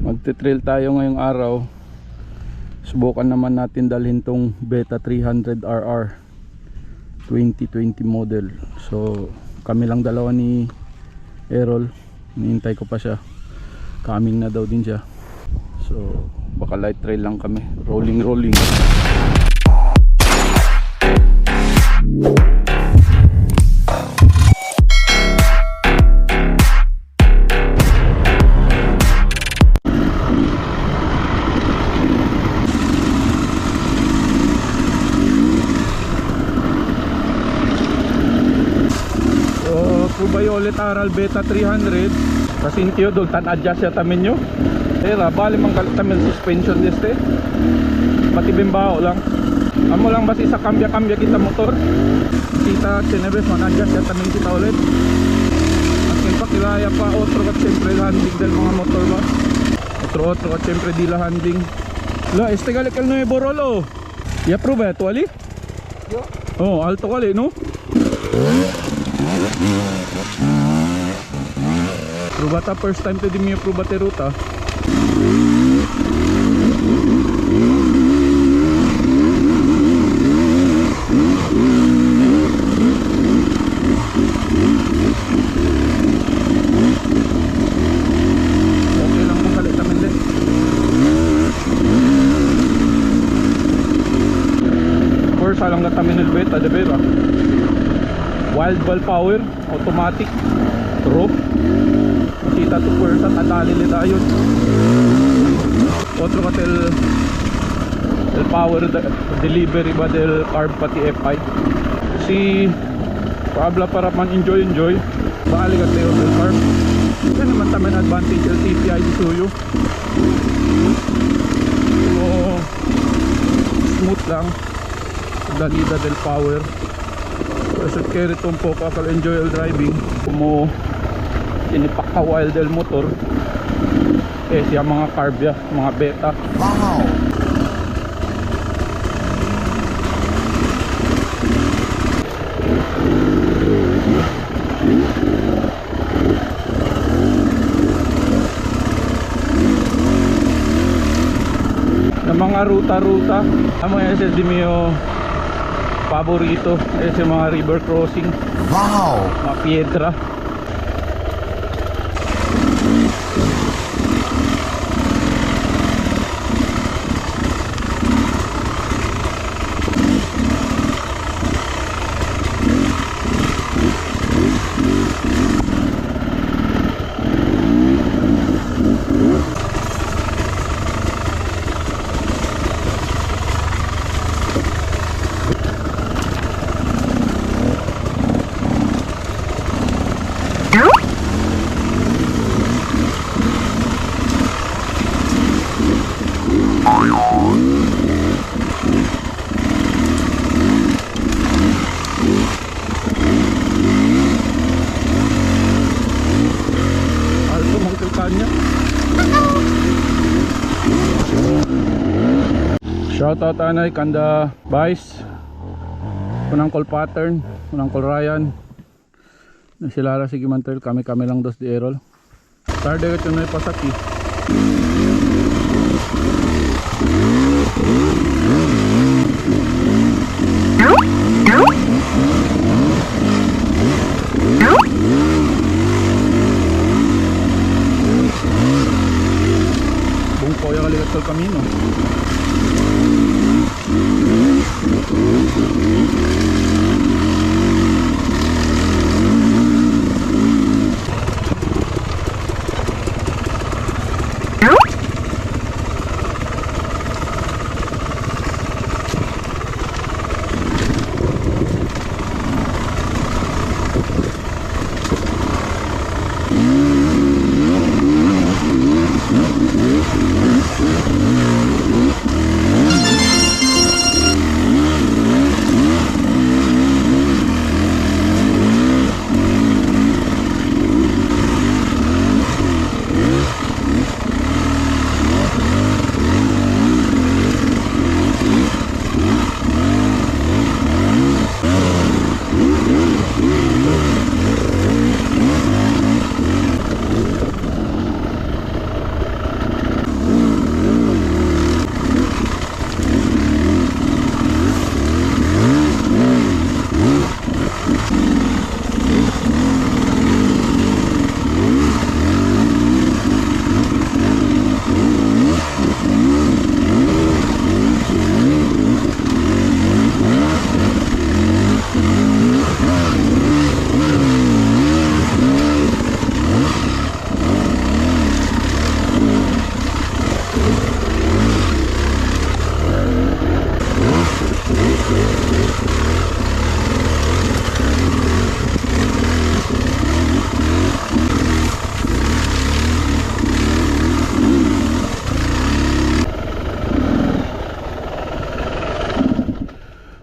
Magte-trail tayo ngayong araw. Subukan naman natin dalhin tong Beta 300RR 2020 model. So kami lang dalawa ni Errol. Hinihintay ko pa siya. Coming na daw din siya. So baka light trail lang kami. Rolling. Violet Aral Beta 300 kasintiyo doon tan adjust ya tamin nyo era bali mang kalit tamin suspension deste pati bimbao lang amo lang basi sa kambya kita motor kita tinebes man adjust ya tamin kita ulit at pa kilaya pa otro at siyempre handling del mga motor ba otro at siyempre di la handling la este galikal no e borolo ya prove ya tuwali oh alto kali no Probata first time to di mo probate ruta. Okay lang kung kalit namin din. First alang katamin ng beta de vera. Wild ball power, automatic, rope. Kita to pwersa, tatali nila yun. Otro ka el power delivery ba del carb pati FI. Si Pabla para man enjoy. Bali ka tayo del carb. Yan naman taman advantage el TPI di suyo. So smooth lang. Dalida del power. Kasi kaya itong po kakal enjoy el driving. Kumo inipak ka wild del motor siya mga carb ya, mga beta. Wow. Na mga ruta amo ese di mio paborito ese mga river crossing. Wow. Mga piedra. Shoutout anay kanda Vice Unangkol Pattern Unangkol Ryan nasilara si Gimantel kami lang dos di Errol tarde ka tunay pasaki bungko yung kalikat kol kamino.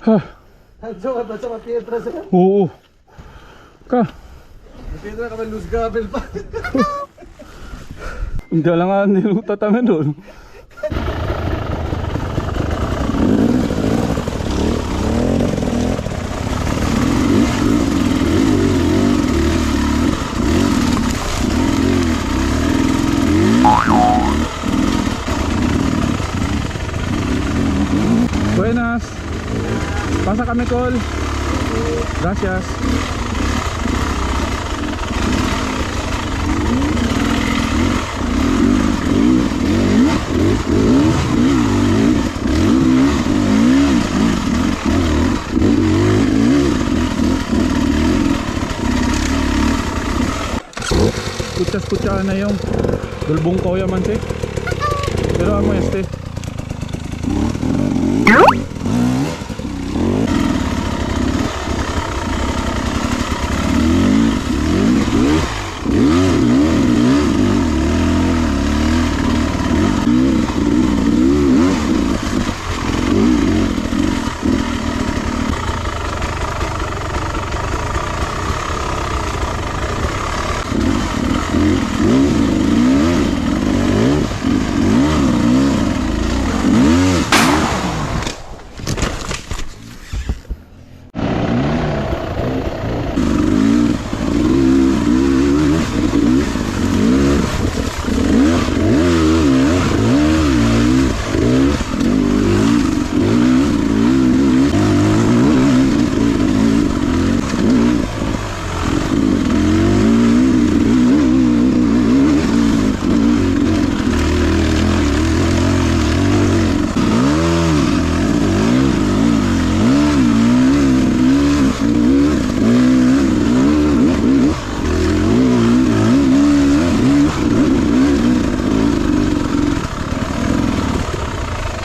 Ha, Hanso ka ba sa Pietra sa oo. Ka, Pietra ka ba lose gabel pa? hindi lang nga niluta tayo doon. Buenas. Pasa kami, Col. Gracias. Escucha na yung dulbong ko yaman siya. Pero amo este.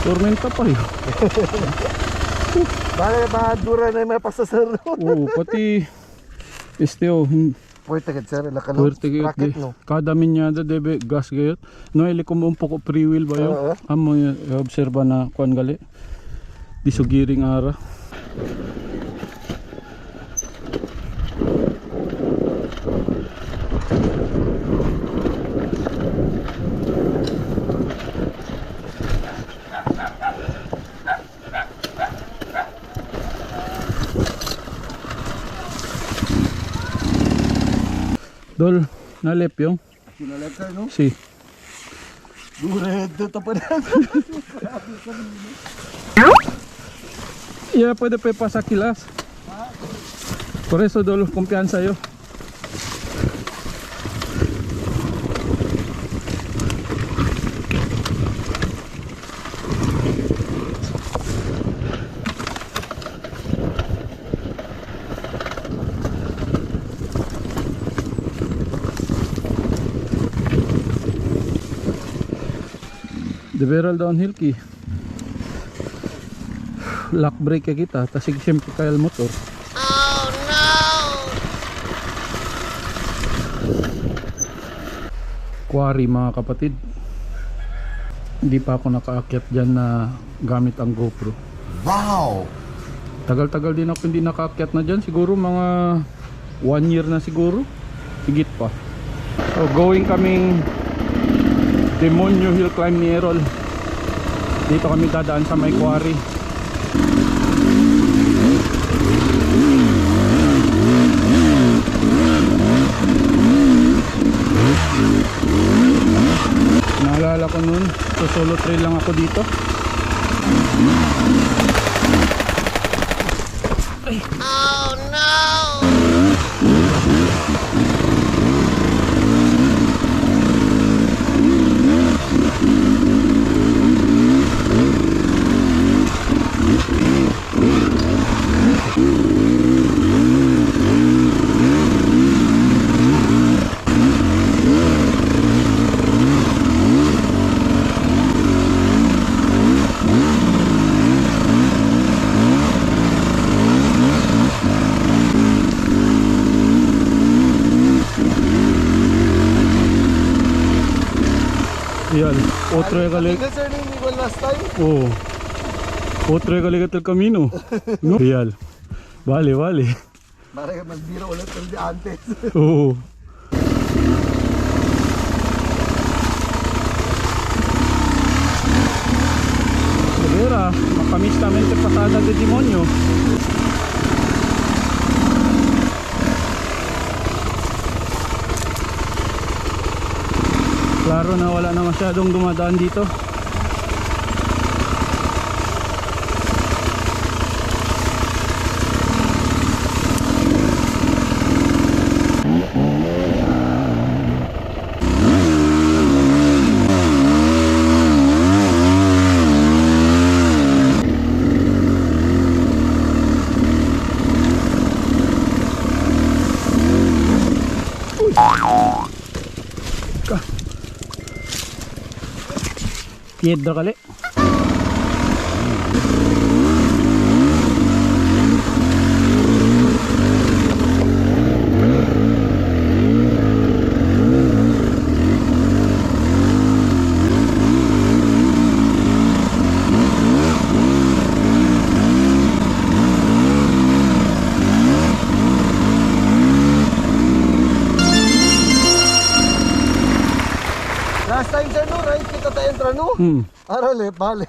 Tormenta pa yun. Bakit mahadura na yung may pasasaro? Oo, pati este oh, Puwerte ka sir, lakalo. puwerte gayot Rocket di. no. Kada minyada debe gas gayot. No ili ko mo poko free wheel ba yun? Oo. Amo obserba na kuan gali. Di sugiring ara. Dol, nalep yung? Kinalekar no? Si. Dured dito pa na. Yeah, pwede pa pasakilas. Por eso dol, kumpiyansa yo. Deberal downhill ki. Lock brake ya kita, tasig siyempre kaya motor. Oh no! Quarry mga kapatid. Hindi pa ako nakaakyat dyan na gamit ang GoPro. Wow! Tagal-tagal din ako hindi nakaakyat na dyan. Siguro mga 1 year na siguro. Higit pa. So going kaming Demonyo Hill Climb ni Errol. Dito kami dadaan sa may quarry. Naalala ko nun, so solo trail lang ako dito. Ay. Oh no! Yan, otro yung kalik. Hindi sir, hindi ko last time. Oo. Otra kaligat el camino. No? Real. Vale, vale. Para magbira ulit ng di antes. Oo. Vera, makamistamente pasada de demonyo. Klaro na wala na masyadong dumadaan dito. Piedra kali. Last time sir no, right? Kita tayo entra no? Arale, bale.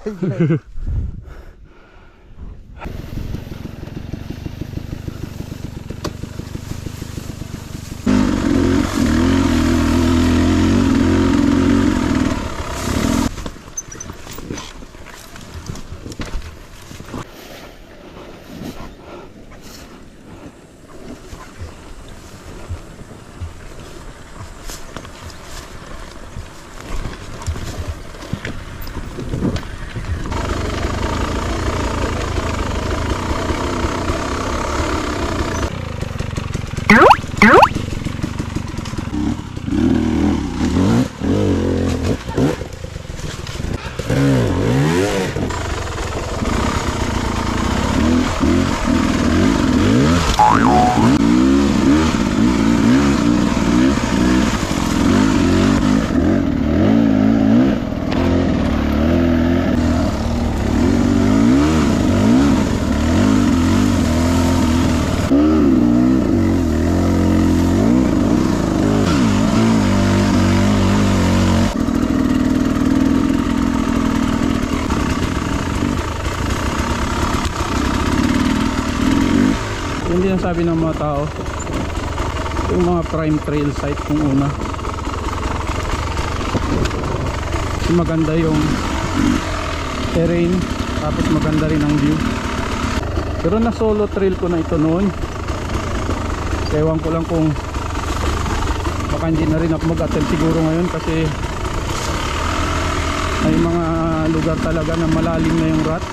Hindi ang sabi ng mga tao, yung mga prime trail site kung una, kasi maganda yung terrain, tapos maganda rin ang view. Pero na solo trail ko na ito noon, ewan ko lang kung baka hindi na rin ako mag-attempt siguro ngayon, kasi may mga lugar talaga na malalim na yung rut.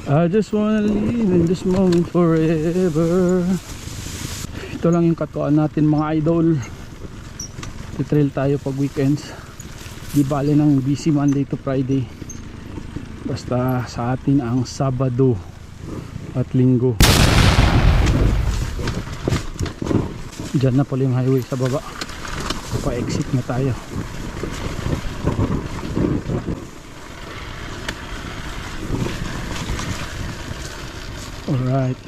I just wanna live in this moment forever. Ito lang yung katuan natin mga idol. Titrail tayo pag weekends. Di bale ng busy Monday to Friday. Basta sa atin ang Sabado at Linggo. Diyan na pala yung highway sa baba. Pa-exit na tayo. Alright.